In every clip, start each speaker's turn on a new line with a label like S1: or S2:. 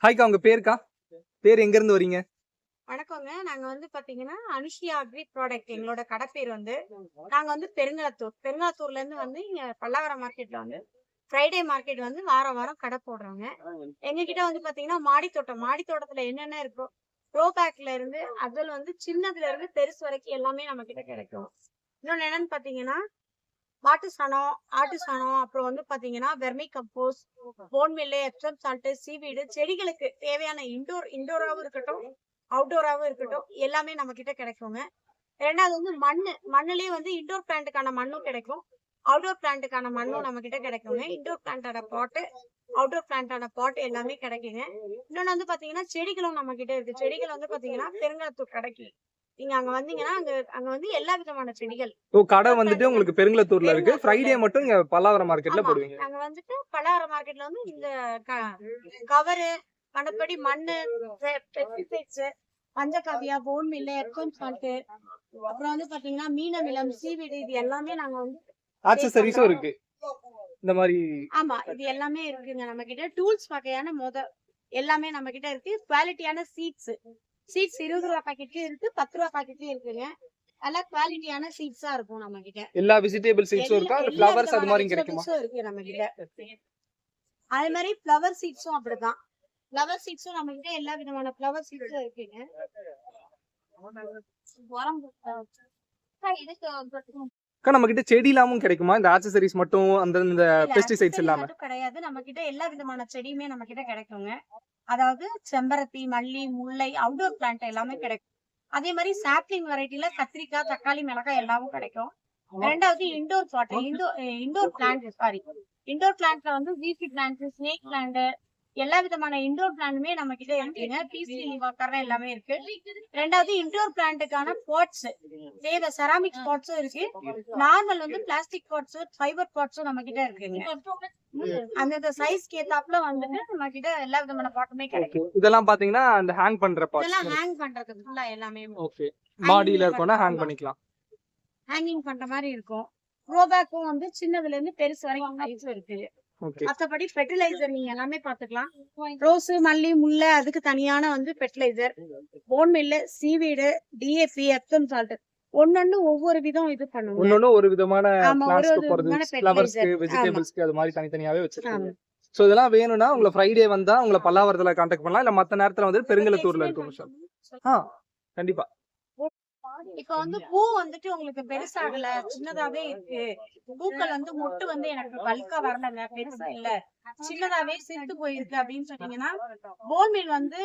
S1: ஹாய்க்கா, உங்க பேருக்கா? பேர் எங்க இருந்து வரீங்க?
S2: வணக்கங்க. நாங்க வந்து பாத்தீங்கன்னா, அனுஷியா அக்ரி ப்ராடக்ட் எங்களோட கடை பேர் வந்து. நாங்க வந்து பெருங்களத்தூர். பெருங்களத்தூர்லேருந்து வந்து இங்க பல்லாவரம் மார்க்கெட்ல வந்து ஃப்ரைடே மார்க்கெட் வந்து வாரம் வாரம் கடை போடுறோங்க. எங்ககிட்ட வந்து பாத்தீங்கன்னா, மாடித்தோட்டம். மாடித்தோட்டத்துல என்னென்ன இருக்கோ, க்ரோ பேக்ல இருந்து அதுல வந்து சின்னதுல இருந்து பெருசு வரைக்கும் எல்லாமே நம்ம கிட்ட கிடைக்கும். இன்னொன்னு என்னன்னு பாத்தீங்கன்னா, மாட்டு சாணம், ஆட்டு சாணம், அப்புறம் வந்து பாத்தீங்கன்னா, vermicompost, bone meal, Epsom salt, seaweed, செடிகளுக்கு தேவையான இன்டோராவும் இருக்கட்டும், அவுட்டோராவும் இருக்கட்டும், எல்லாமே நம்ம கிட்ட கிடைக்குங்க. 2வது வந்து மண்ணு. மண்ணுலயே வந்து இன்டோர் பிளான்ட்டுக்கான மண்ணும் கிடைக்கும். அவுட்டோர் பிளான்ட்டுக்கான மண்ணும் நம்ம கிட்ட கிடைக்குங்க. இன்டோர் பிளான்ட்டோட பாட்டு, அவுட்டோர் பிளான்ட்டோட பாட் எல்லாமே கிடைக்குங்க. இன்னொன்னு வந்து பாத்தீங்கன்னா, செடிகளும் நம்ம கிட்ட இருக்கு. செடிகள் வந்து பாத்தீங்கன்னா, பெருங்கலத்தூர் கடைக்கு. நீங்க அங்க வந்தீங்கன்னா, அங்க அங்க வந்து எல்லா விதமான செடிகள்.
S1: ஓ! கடை
S2: இன்டோர்
S1: வந்துட்டு
S2: பிளான்ட்டுக்கான
S1: உங்களுக்கு பெருங்குளத்தூர்ல இருக்கு.
S2: பெருங்கலத்தூர்ல
S1: ஃப்ரைடே
S2: இருக்கு.
S1: மட்டும் இங்க பல்லாவரம் மார்க்கெட்ல
S2: ஆமா.
S1: போடுவீங்க.
S2: நாங்க வந்துட்டு பலகார மார்க்கெட்ல வந்து இந்த க கவரு, மத்தபடி மண்ணு, pesticides, panchagavya, phone meal, Epsom salt, அப்புறம் வந்து பாத்தீங்கன்னா, மீன் அமிலம், சீவீடு இது எல்லாமே நாங்க வந்து சேல்
S1: ஆக்சஸரீஸும்
S2: பண்றோம்.
S1: இருக்கு. இந்த மாரி
S2: ஆமா. இது எல்லாமே இருக்குங்க நம்ம கிட்ட. டூல்ஸ் வகையான எல்லாமே நம்ம கிட்ட இருக்கு. குவாலிட்டியான சீட்ஸ். சீட்ஸ் ரூ. 20 பாக்கெட்லயும் இருக்கு, ரூ. 10 பாக்கெட்லயும் இருக்குங்க. நல்லா குவாலிட்டியான சீட்ஸா இருக்கும் நம்ம கிட்ட.
S1: எல்லா வெஜிடபிள் சீட்ஸும் இருக்கா? இல்ல
S2: எல்லா
S1: ஃப்ளவர்ஸ் அது
S2: விதமான
S1: மாரியும் கிடைக்குமா?
S2: வெஜிடபிள்ஸும் இருக்கு நம்ம கிட்ட. அது மாதிரி ஃப்ளவர் சீட்ஸும் அப்படிதான். ஃப்ளவர் சீட்ஸும் நம்ம கிட்ட எல்லா விதமான ஃப்ளவர் சீட்ஸும் இருக்குங்க. உரம்
S1: அக்கா, நம்ம கிட்ட செடி இல்லாமும் கிடைக்குமா? இந்த ஆக்சஸரீஸ் மட்டும் இந்த
S2: இல்ல
S1: பெஸ்டிசைட்ஸ்
S2: அக்சசரி
S1: இல்லாம.
S2: மட்டும் கிடையாது. நம்ம கிட்ட எல்லா விதமான செடியுமே நம்ம கிட்ட கிடைக்குங்க. அதாவது செம்பருத்தி, மல்லி, முல்லை, அவுட்டோர் பிளான்ட் எல்லாமே கிடைக்கும். அதே மாதிரி சாப்லிங் வெரைட்டில கத்திரிக்காய், தக்காளி, மிளகாய் எல்லாமும் கிடைக்கும். 2வது இன்டோர் பாட். இன்டோர் பிளான்ட் இன்டோர் பிளான்ட்ல வந்து வீசி பிளான்ட், ஸ்னேக் பிளான்ட் எல்லா விதமான இன்டோர் பிளான்ட்டுமே நம்ம கிட்ட இருக்குங்க. பீஸ் லிவாக்கர் எல்லாமே இருக்கு. 2வது இன்டோர் பிளான்ட்டுக்கான பாட்ஸ். வேற செராமிக் பாட்ஸும் இருக்கு. நார்மல் வந்து பிளாஸ்டிக் பாட்ஸ், ஃபைபர் பாட்ஸும் நம்ம கிட்ட இருக்குங்க. அந்தந்த சைஸ்க்கு ஏத்தாப்புல வந்துட்டு நம்ம கிட்ட எல்லா விதமான பாட்டுமே கிடைக்கும்.
S1: இதெல்லாம் பாத்தீங்கன்னா, அந்த ஹேங் பண்ற பார்ட்ஸ்.
S2: இதெல்லாம் ஹேங் பண்றதுக்கு ஃபுல்லா எல்லாமே
S1: ஓகே.
S2: ஹேங்கிங்
S1: மாடியில இருக்கோம்னா ஹேங்
S2: பண்ற
S1: பண்ணிக்கலாம்.
S2: ஹேங்கிங் பண்ற மாதிரி இருக்கும். க்ரோ பேக்கும் வந்து சின்னதுல இருந்து பெருசு வரைக்கும் சைஸ் இருக்கு.
S1: ஓகே.
S2: மத்தபடி ஃபெர்டிலைசர் நீங்க எல்லாமே பாத்துக்கலாம். ரோஸ், மல்லி, முல்லை அதுக்கு தனியான வந்து fertiliser, bone meal, seaweed, DAP, Epsom salt ஒன்னொன்னு ஒவ்வொரு விதம் இது பண்ணுங்க.
S1: ஒன்னொன்னு ஒரு விதமான
S2: ஆமா, ஒரு
S1: பிளான்ட்ஸ்க்கு
S2: ஒரு
S1: போறது,
S2: விதமான
S1: ஃப்ளவர்ஸ்க்கு,
S2: ஃபெர்டிலைசர். ஆமா,
S1: வெஜிடபிள்ஸ்க்கு அது மாரி தனித்தனியாவே வச்சிருக்கீங்க.
S2: ஆமா.
S1: சோ இதெல்லாம் வேணும்னா உங்கள ஃப்ரைடே வந்தா உங்கள பல்லாவரத்துல கான்டாக்ட் பண்ணலாம். இல்ல மத்த நேரத்துல வந்து பெருங்குளத்தூர்ல இருக்கும் ஷாப். ஆ, கண்டிப்பா.
S2: இப்ப வந்து பூ வந்துட்டு உங்களுக்கு பெருசாகல, சின்னதாவே இருக்கு. பூக்கள் வந்து மொட்டு வந்து எனக்கு பல்கா வரலங்க, பெருசா இல்ல, சின்னதாவே சிறுத்து போயிருக்கு அப்படின்னு சொன்னீங்கன்னா, போன்மீல் வந்து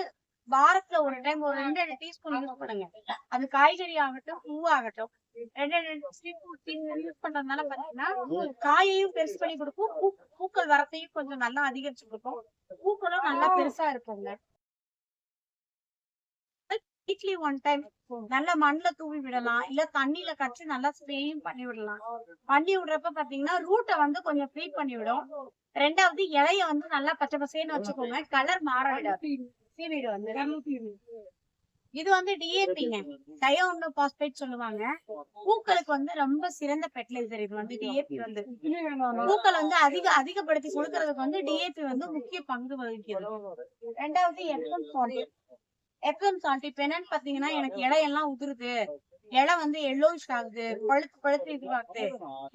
S2: வாரத்துல ஒரு டைம் ஒரு 2 டீஸ்பூன் யூஸ் பண்ணுங்க. அது காய்கறி ஆகட்டும், பூவாகட்டும். 2 டீஸ்பூன் யூஸ் பண்றதுனால பாத்தீங்கன்னா, காயையும் பெருசு பண்ணி கொடுக்கும், பூக்கள் வரத்தையும் கொஞ்சம் நல்லா அதிகரிச்சு கொடுக்கும். பூக்களும் நல்லா பெருசா இருக்குங்க. வீக்லி ஒன் டைம் நல்லா மண்ணுல தூவி விடலாம், இல்ல தண்ணியில கரைச்சு நல்லா ஸ்ப்ரேயும் பண்ணி விடலாம். பண்ணி விடுறப்ப பாத்தீங்கன்னா ரூட்டை வந்து கொஞ்சம் ஃப்ரீ பண்ணி விடும். 2வது இலைய வந்து நல்லா பச்சை பசேன்னு வச்சுக்கோங்க, கலர் மாற விடாது. சீவீடு வந்து இது வந்து டிஏபிங்க, டயோனோ பாஸ்பேட் சொல்லுவாங்க. பூக்களுக்கு வந்து ரொம்ப சிறந்த ஃபெர்டிலைசர் இது வந்து டிஏபி வந்து. பூக்கள் வந்து அதிகப்படுத்தி கொடுக்கறதுக்கு வந்து டிஏபி வந்து முக்கிய பங்கு வகிக்குது. 2வது எப்சம் சால்ட். இப்ப என்னன்னு பாத்தீங்கன்னா, எனக்கு இலையெல்லாம் உதிருது, இலை வந்து எல்லோயிஷ் ஆகுது, பழுத்து பழுத்து இதுவாகுது,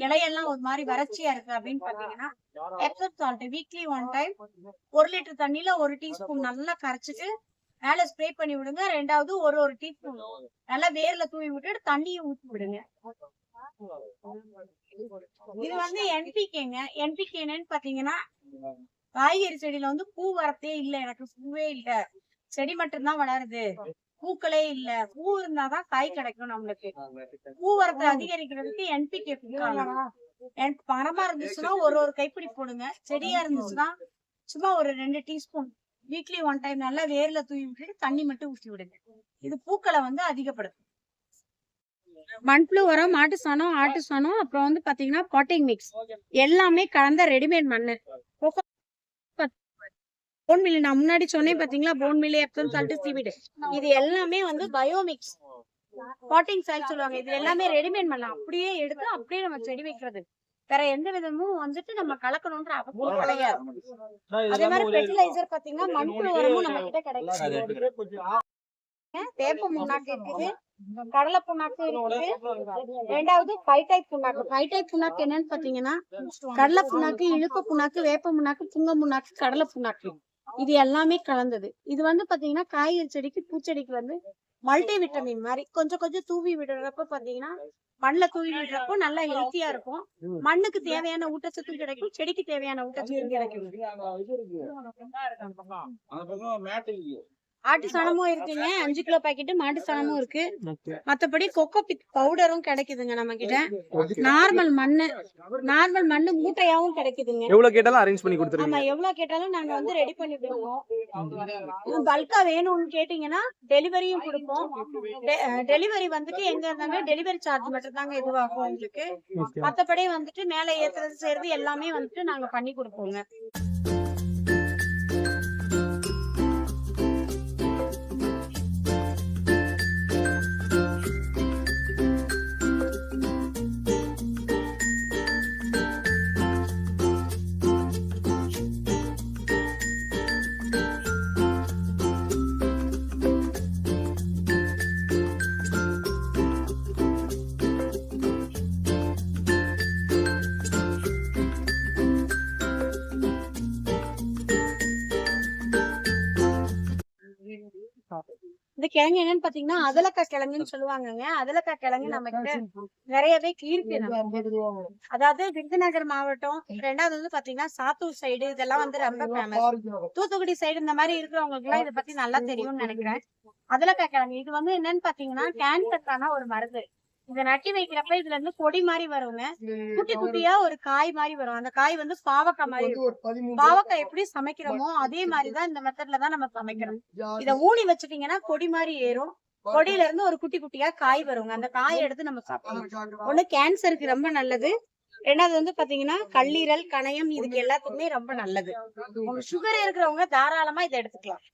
S2: இலையெல்லாம் ஒரு மாதிரி வறட்சியா இருக்கு அப்படின்னு பாத்தீங்கன்னா, Epsom salt weekly one time 1 litre தண்ணியில 1 டீஸ்பூன் நல்லா கரைச்சிட்டு மேல ஸ்ப்ரே பண்ணி விடுங்க. 2வது ஒரு டீஸ்பூன் நல்லா வேர்ல தூவி விட்டுட்டு தண்ணியை ஊத்தி விடுங்க. இது வந்து என்பிகேங்க. என்பிகே என்னன்னு பாத்தீங்கன்னா, காய்கறி செடியில வந்து பூ வரத்தே இல்ல, எனக்கு பூவே இல்ல, செடி மட்டும்தான் வளருது, பூக்களே இல்ல, பூ இருந்தாதான் காய் கிடைக்கும் நம்மளுக்கு, பூ வரத்தை அதிகரிக்கிறதுக்கு என்பிகே மரமா இருந்துச்சுன்னா ஒரு கைப்பிடி போடுங்க, செடியா இருந்துச்சுன்னா சும்மா ஒரு 2 டீஸ்பூன் வீக்லி ஒன் டைம் நல்லா வேர்ல தூவி விட்டுட்டு தண்ணி மட்டும் ஊற்றி விடுங்க. இது பூக்களை வந்து அதிகப்படுத்தும். மண்புழு உரம், மாட்டு சாணம், ஆட்டு சாணம், அப்புறம் வந்து பாத்தீங்கன்னா பாட்டிங் மிக்ஸ் எல்லாமே கலந்த ரெடிமேட் மண்ணு. போன் மில்லு நான் முன்னாடி சொன்னேன் பாத்தீங்களா, phone meal, Epsom salt, seaweed இது எல்லாமே வந்து பயோமிக்ஸ் பாட்டிங் சாயில் சொல்லுவாங்க. இது எல்லாமே ரெடிமேட் மண்ணு, அப்படியே எடுத்து அப்படியே நம்ம செடி வைக்கிறது. வேற எந்த விதமும் வந்துட்டு நம்ம கலக்கணும்ன்ற அவசியம் கிடையாது. அதே மாதிரி ஃபெர்டிலைசர் பாத்தீங்கன்னா மண்புழு உரமும் நம்ம கிட்ட கிடைக்கும். வேப்ப புண்ணாக்கு இருக்குது, கடலை புண்ணாக்கு இருக்குது. ரெண்டாவது பைடைப் புண்ணாக்கு. பைடைப் புண்ணாக்கு என்னன்னு பாத்தீங்கன்னா கடலை புண்ணாக்கு, இழுப்ப புண்ணாக்கு, வேப்ப புண்ணாக்கு, புங்க புண்ணாக்கு, கடலை புண்ணாக்கு இது எல்லாமே கலந்தது. இது வந்து பாத்தீங்கன்னா காய்கறி செடிக்கு, பூச்செடிக்கு வந்து மல்டி விட்டமின் மாதிரி கொஞ்சம் கொஞ்சம் தூவி விடுறப்ப பாத்தீங்கன்னா மண்ணுல தூவி விடுறப்போ நல்லா ஹெல்த்தியா இருக்கும். மண்ணுக்கு தேவையான ஊட்டச்சத்து கிடைக்கும், செடிக்கு தேவையான ஊட்டச்சத்து கிடைக்கும். ஆட்டு சாணமும் இருக்குங்க, 5 கிலோ பாக்கெட் மாட்டு சாணமும் இருக்கு. மத்தபடி கொக்கோ பிட் பவுடரும் கிடைக்குதுங்க நம்ம கிட்ட. நார்மல் மண்ணு மூட்டையாவும் கிடைக்குதுங்க.
S1: எவ்வளவு கேட்டாலும் அரேஞ்ச் பண்ணி கொடுத்துருவீங்க.
S2: ஆமா, எவ்வளவு கேட்டாலும் நாங்க வந்து ரெடி பண்ணி கொடுப்போம். பல்கா வேணும்னு கேட்டீங்கன்னா டெலிவரியும் கொடுப்போம். டெலிவரி வந்துட்டு எங்க இருந்தாலும் டெலிவரி சார்ஜ் மட்டும் தாங்க இதுவாகும் உங்களுக்கு. மத்தபடி வந்துட்டு மேல ஏத்துறது செய்யறது எல்லாமே வந்துட்டு நாங்க பண்ணி கொடுப்போங்க. இந்த கிழங்கு என்னன்னு பாத்தீங்கன்னா அதலக்காய் கிழங்குன்னு சொல்லுவாங்கங்க. அதலக்காய் கிழங்கு நம்ம கிட்ட நிறையவே இருக்கு. அதாவது விருதுநகர் மாவட்டம், ரெண்டாவது வந்து பாத்தீங்கன்னா சாத்தூர் சைடு இதெல்லாம் வந்து ரொம்ப ஃபேமஸ். தூத்துக்குடி சைடு இந்த மாதிரி இருக்கிறவங்களுக்கு எல்லாம் இதை பத்தி நல்லா தெரியும்னு நினைக்கிறேன். அதலக்காய் கிழங்கு இது வந்து என்னன்னு பாத்தீங்கன்னா கேன்சருக்கான ஒரு மருந்து. இத நட்டி வைக்கிறப்ப இதுல இருந்து கொடி மாதிரி வருங்க, குட்டி குட்டியா ஒரு காய் மாதிரி வரும். அந்த காய் வந்து பாவக்காய் மாதிரி இருக்கும். பாவக்காய் எப்படி சமைக்கிறோமோ அதே மாதிரிதான் இந்த மெத்தட்ல தான் நம்ம சமைக்கிறோம். இத ஊனி வச்சுட்டீங்கன்னா கொடி மாதிரி ஏறும். கொடியில இருந்து ஒரு குட்டி குட்டியா காய் வருங்க. அந்த காயை எடுத்து நம்ம சாப்பிடணும். ஒண்ணு கேன்சருக்கு ரொம்ப நல்லது, ரெண்டாவது வந்து பாத்தீங்கன்னா கல்லீரல், கணையம் இதுக்கு எல்லாத்துக்குமே ரொம்ப நல்லது. உங்க சுகர் இருக்கிறவங்க தாராளமா இதை எடுத்துக்கலாம்.